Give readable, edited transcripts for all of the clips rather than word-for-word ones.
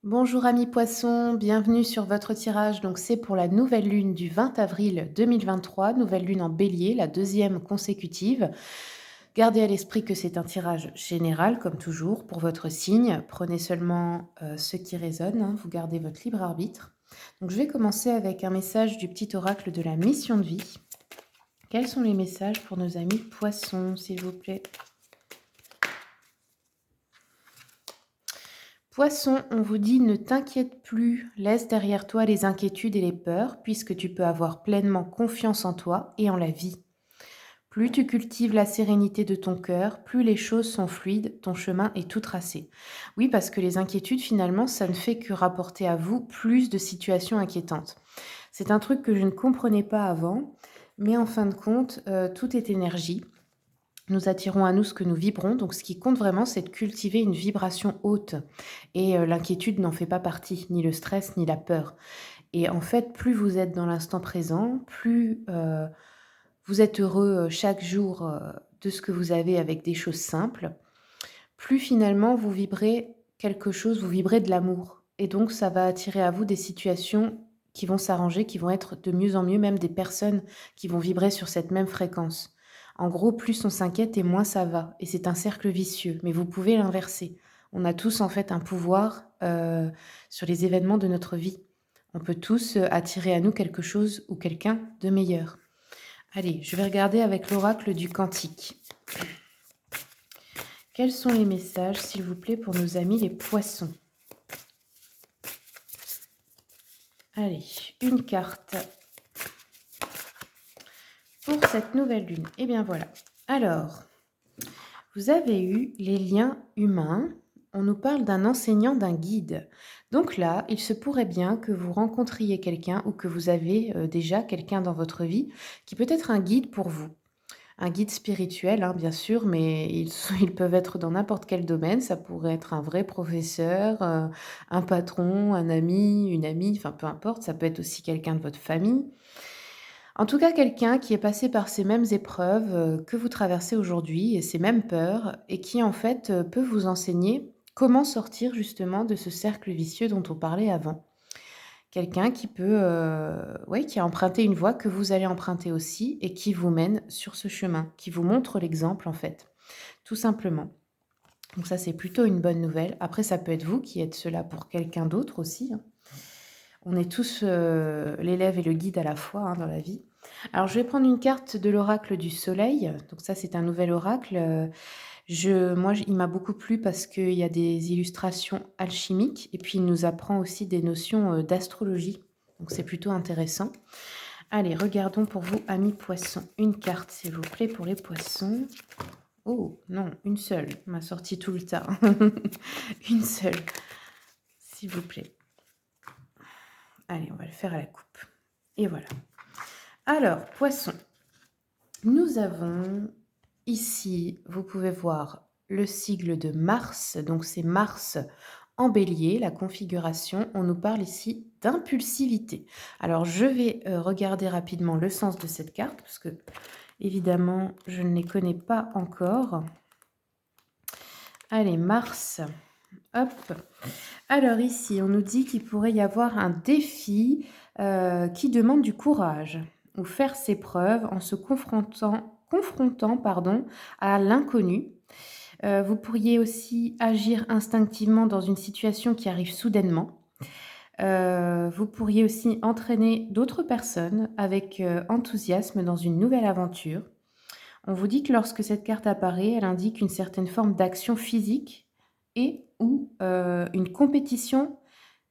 Bonjour amis poissons, bienvenue sur votre tirage. Donc c'est pour la nouvelle lune du 20 avril 2023, nouvelle lune en bélier, la deuxième consécutive. Gardez à l'esprit que c'est un tirage général comme toujours pour votre signe. Prenez seulement ce qui résonne, hein, vous gardez votre libre arbitre. Donc je vais commencer avec un message du petit oracle de la mission de vie. Quels sont les messages pour nos amis poissons, s'il vous plaît? Poisson, on vous dit ne t'inquiète plus, laisse derrière toi les inquiétudes et les peurs, puisque tu peux avoir pleinement confiance en toi et en la vie. Plus tu cultives la sérénité de ton cœur, plus les choses sont fluides, ton chemin est tout tracé. Oui, parce que les inquiétudes, finalement, ça ne fait que rapporter à vous plus de situations inquiétantes. C'est un truc que je ne comprenais pas avant, mais en fin de compte, tout est énergie. Nous attirons à nous ce que nous vibrons, donc ce qui compte vraiment, c'est de cultiver une vibration haute. Et l'inquiétude n'en fait pas partie, ni le stress, ni la peur. Et en fait, plus vous êtes dans l'instant présent, plus vous êtes heureux chaque jour de ce que vous avez avec des choses simples, plus finalement vous vibrez quelque chose, vous vibrez de l'amour. Et donc, ça va attirer à vous des situations qui vont s'arranger, qui vont être de mieux en mieux, même des personnes qui vont vibrer sur cette même fréquence. En gros, plus on s'inquiète et moins ça va. Et c'est un cercle vicieux, mais vous pouvez l'inverser. On a tous en fait un pouvoir sur les événements de notre vie. On peut tous attirer à nous quelque chose ou quelqu'un de meilleur. Allez, je vais regarder avec l'oracle du Cantique. Quels sont les messages, s'il vous plaît, pour nos amis les poissons? Allez, une carte pour cette nouvelle lune. Eh bien voilà. Alors, vous avez eu les liens humains. On nous parle d'un enseignant, d'un guide. Donc là, il se pourrait bien que vous rencontriez quelqu'un ou que vous avez déjà quelqu'un dans votre vie qui peut être un guide pour vous. Un guide spirituel, hein, bien sûr, mais ils peuvent être dans n'importe quel domaine. Ça pourrait être un vrai professeur, un patron, un ami, une amie, enfin peu importe. Ça peut être aussi quelqu'un de votre famille. En tout cas, quelqu'un qui est passé par ces mêmes épreuves que vous traversez aujourd'hui et ces mêmes peurs et qui en fait peut vous enseigner comment sortir justement de ce cercle vicieux dont on parlait avant. Quelqu'un qui peut, ouais, qui a emprunté une voie que vous allez emprunter aussi et qui vous mène sur ce chemin, qui vous montre l'exemple en fait, tout simplement. Donc ça, c'est plutôt une bonne nouvelle. Après, ça peut être vous qui êtes cela pour quelqu'un d'autre aussi, hein. On est tous, l'élève et le guide à la fois, hein, dans la vie. Alors je vais prendre une carte de l'oracle du soleil. Donc ça, c'est un nouvel oracle, il m'a beaucoup plu parce qu'il y a des illustrations alchimiques et puis il nous apprend aussi des notions, d'astrologie. Donc c'est plutôt intéressant. Allez, regardons pour vous, amis poissons. Une carte, s'il vous plaît, pour les poissons. Oh non, une seule. On m'a sorti tout le tas. Une seule, s'il vous plaît. Allez, on va le faire à la coupe. Et voilà. Alors, poissons. Nous avons ici, vous pouvez voir le sigle de Mars. Donc c'est Mars en bélier, la configuration. On nous parle ici d'impulsivité. Alors je vais regarder rapidement le sens de cette carte parce que évidemment je ne les connais pas encore. Allez, Mars. Hop. Alors ici, on nous dit qu'il pourrait y avoir un défi qui demande du courage ou faire ses preuves en se confrontant pardon, à l'inconnu. Vous pourriez aussi agir instinctivement dans une situation qui arrive soudainement. Vous pourriez aussi entraîner d'autres personnes avec enthousiasme dans une nouvelle aventure. On vous dit que lorsque cette carte apparaît, elle indique une certaine forme d'action physique et ou une compétition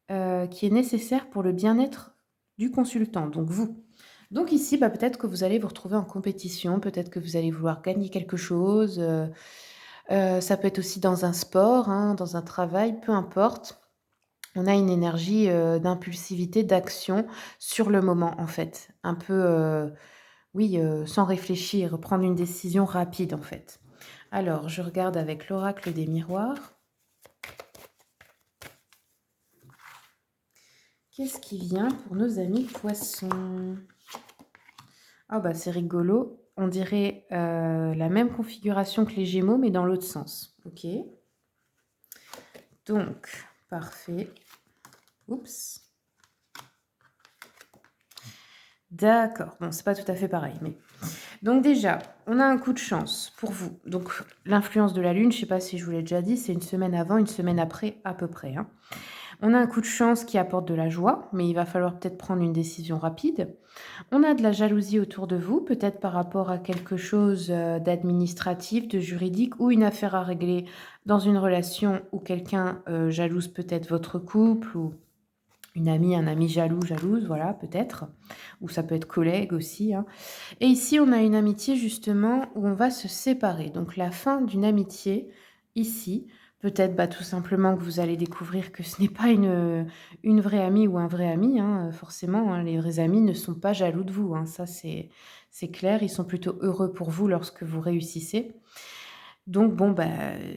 qui est nécessaire pour le bien-être du consultant, donc vous. Donc ici, bah, peut-être que vous allez vous retrouver en compétition, peut-être que vous allez vouloir gagner quelque chose, ça peut être aussi dans un sport, hein, dans un travail, peu importe. On a une énergie, d'impulsivité, d'action sur le moment, en fait. Un peu, oui, sans réfléchir, prendre une décision rapide, en fait. Alors, je regarde avec l'oracle des miroirs. Qu'est-ce qui vient pour nos amis poissons? Ah bah, c'est rigolo. On dirait, la même configuration que les Gémeaux, mais dans l'autre sens. OK. Donc, parfait. Oups. D'accord, bon, c'est pas tout à fait pareil, mais donc déjà, on a un coup de chance pour vous. Donc l'influence de la lune, je sais pas si je vous l'ai déjà dit, c'est une semaine avant, une semaine après à peu près, hein. On a un coup de chance qui apporte de la joie, mais il va falloir peut-être prendre une décision rapide. On a de la jalousie autour de vous, peut-être par rapport à quelque chose, d'administratif, de juridique ou une affaire à régler dans une relation où quelqu'un, jalouse peut-être votre couple ou une amie, un ami jaloux, jalouse, voilà, peut-être. Ou ça peut être collègue aussi, hein. Et ici, on a une amitié justement où on va se séparer. Donc la fin d'une amitié, ici, peut-être tout simplement que vous allez découvrir que ce n'est pas une vraie amie ou un vrai ami, hein, forcément, hein, les vrais amis ne sont pas jaloux de vous, hein, ça c'est clair, ils sont plutôt heureux pour vous lorsque vous réussissez. Donc bon,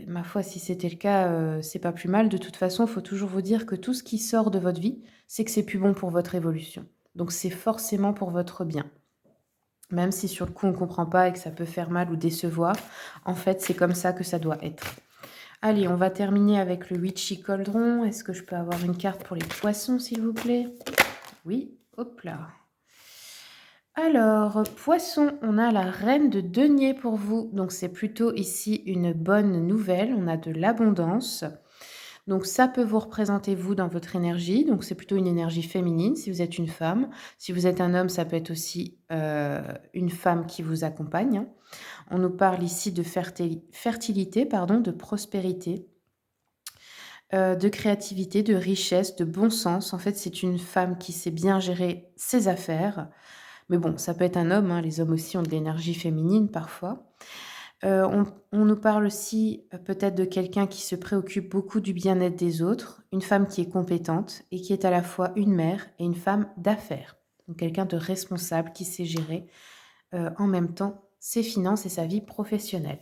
ma foi, si c'était le cas, c'est pas plus mal. De toute façon, il faut toujours vous dire que tout ce qui sort de votre vie, c'est que c'est plus bon pour votre évolution. Donc c'est forcément pour votre bien. Même si sur le coup on comprend pas et que ça peut faire mal ou décevoir, en fait, c'est comme ça que ça doit être. Allez, on va terminer avec le Witchy Cauldron. Est-ce que je peux avoir une carte pour les poissons, s'il vous plaît? Oui, hop là. Alors, poisson, on a la reine de denier pour vous. Donc, c'est plutôt ici une bonne nouvelle. On a de l'abondance. Donc, ça peut vous représenter vous dans votre énergie. Donc, c'est plutôt une énergie féminine si vous êtes une femme. Si vous êtes un homme, ça peut être aussi une femme qui vous accompagne, hein. On nous parle ici de fertilité, pardon, de prospérité, de créativité, de richesse, de bon sens. En fait, c'est une femme qui sait bien gérer ses affaires. Mais bon, ça peut être un homme, hein, les hommes aussi ont de l'énergie féminine parfois. On nous parle aussi, peut-être de quelqu'un qui se préoccupe beaucoup du bien-être des autres, une femme qui est compétente et qui est à la fois une mère et une femme d'affaires. Donc quelqu'un de responsable qui sait gérer, en même temps ses finances et sa vie professionnelle.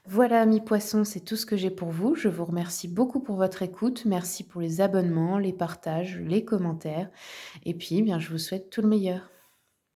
Voilà, amis poissons, c'est tout ce que j'ai pour vous. Je vous remercie beaucoup pour votre écoute. Merci pour les abonnements, les partages, les commentaires et puis, bien, je vous souhaite tout le meilleur.